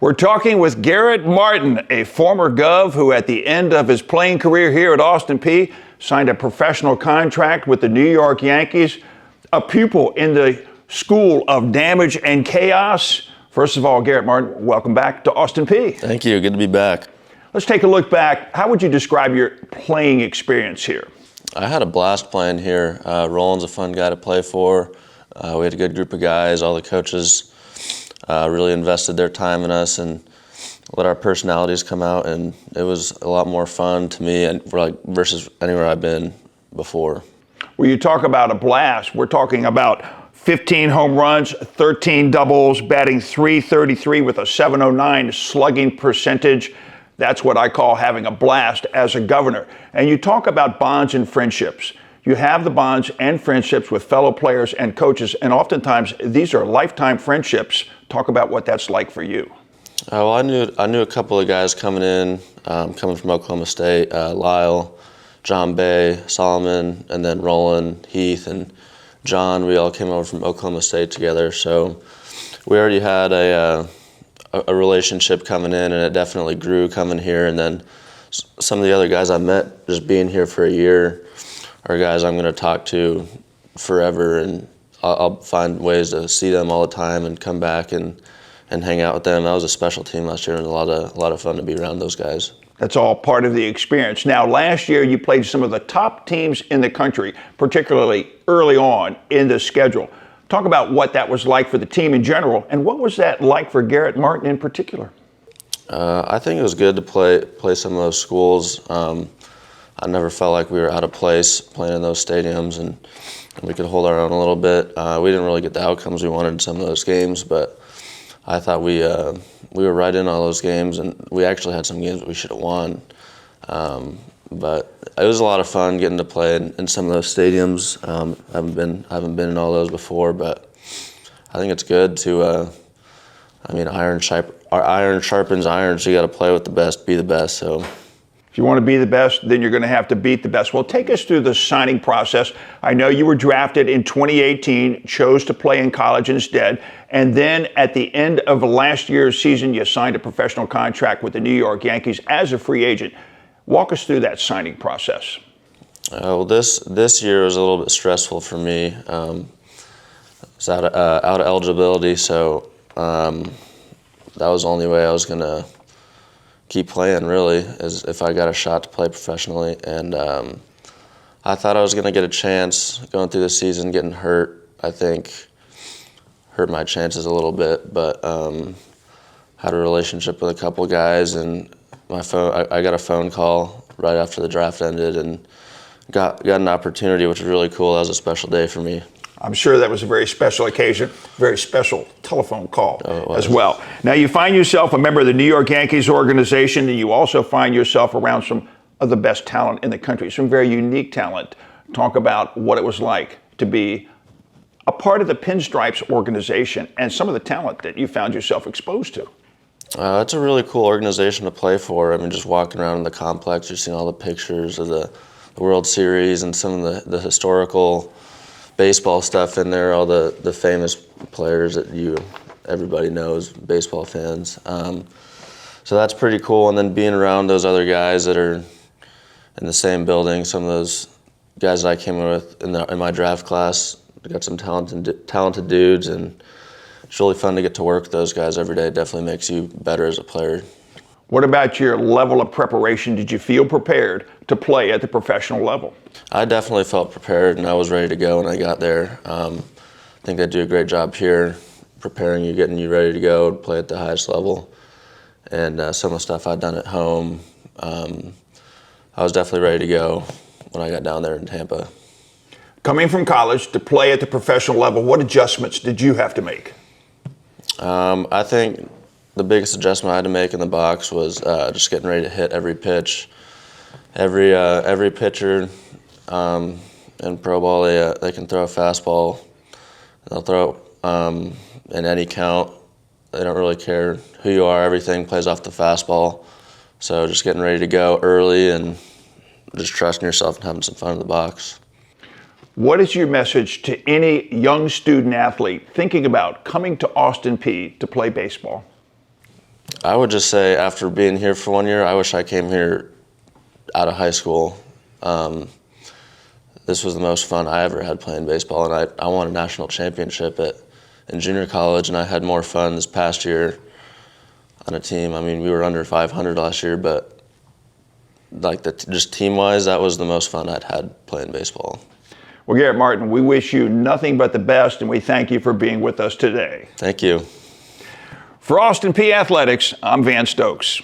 We're talking with Garrett Martin, a former Gov who at the end of his playing career here at Austin Peay signed a professional contract with the New York Yankees, a pupil in the School of Damage and Chaos. First of all, Garrett Martin, welcome back to Austin Peay. Thank you. Good to be back. Let's take a look back. How would you describe your playing experience here? I had a blast playing here. Roland's a fun guy to play for. We had a good group of guys. All the coaches really invested their time in us and let our personalities come out, and it was a lot more fun to me and versus anywhere I've been before. Well, you talk about a blast. We're talking about 15 home runs, 13 doubles, batting .333 with a .709 slugging percentage. That's what I call having a blast as a Governor. And you talk about bonds and friendships. You have the bonds and friendships with fellow players and coaches, and oftentimes these are lifetime friendships. Talk about what that's like for you. Well, I knew a couple of guys coming in, coming from Oklahoma State, Lyle, John Bay, Solomon, and then Roland, Heath, and John. We all came over from Oklahoma State together, so we already had a relationship coming in, and it definitely grew coming here. And then some of the other guys I met just being here for a year are guys I'm going to talk to forever, and I'll find ways to see them all the time and come back and hang out with them. That was a special team last year, and a lot of fun to be around those guys. That's all part of the experience. Now, last year you played some of the top teams in the country, particularly early on in the schedule. Talk about what that was like for the team in general, and what was that like for Garrett Martin in particular? I think it was good to play some of those schools. I never felt like we were out of place playing in those stadiums, and we could hold our own a little bit. We didn't really get the outcomes we wanted in some of those games, but I thought we were right in all those games, and we actually had some games that we should have won. But it was a lot of fun getting to play in some of those stadiums. I haven't been in all those before, but I think it's good to. Iron sharpens iron, so you got to play with the best, be the best. So. If you want to be the best, then you're going to have to beat the best. Well, take us through the signing process. I know you were drafted in 2018, chose to play in college instead, and then at the end of last year's season, you signed a professional contract with the New York Yankees as a free agent. Walk us through that signing process. Well, this year was a little bit stressful for me. I was out of eligibility, so that was the only way I was going to keep playing, really, is if I got a shot to play professionally. And I thought I was going to get a chance going through the season. Getting hurt, I think, hurt my chances a little bit, but had a relationship with a couple guys, and I got a phone call right after the draft ended and got an opportunity, which was really cool. That was a special day for me. I'm sure that was a very special occasion, very special telephone call as well. Now, you find yourself a member of the New York Yankees organization, and you also find yourself around some of the best talent in the country, some very unique talent. Talk about what it was like to be a part of the Pinstripes organization and some of the talent that you found yourself exposed to. It's a really cool organization to play for. I mean, just walking around in the complex, you're seeing all the pictures of the World Series and some of the historical baseball stuff in there, all the famous players that everybody knows, baseball fans. So that's pretty cool. And then being around those other guys that are in the same building, some of those guys that I came in with in my draft class, got some talented dudes, and it's really fun to get to work with those guys every day. It definitely makes you better as a player. What about your level of preparation? Did you feel prepared to play at the professional level? I definitely felt prepared, and I was ready to go when I got there. I think they do a great job here preparing you, getting you ready to go and play at the highest level. And some of the stuff I'd done at home, I was definitely ready to go when I got down there in Tampa. Coming from college to play at the professional level, what adjustments did you have to make? I think the biggest adjustment I had to make in the box was just getting ready to hit every pitch. Every pitcher in pro ball, they can throw a fastball. They'll throw it in any count. They don't really care who you are. Everything plays off the fastball. So just getting ready to go early and just trusting yourself and having some fun in the box. What is your message to any young student athlete thinking about coming to Austin Peay to play baseball? I would just say after being here for 1 year, I wish I came here out of high school. This was the most fun I ever had playing baseball, and I won a national championship in junior college, and I had more fun this past year on a team. I mean, we were under 500 last year, but like just team-wise, that was the most fun I'd had playing baseball. Well, Garrett Martin, we wish you nothing but the best, and we thank you for being with us today. Thank you. For Austin Peay Athletics, I'm Van Stokes.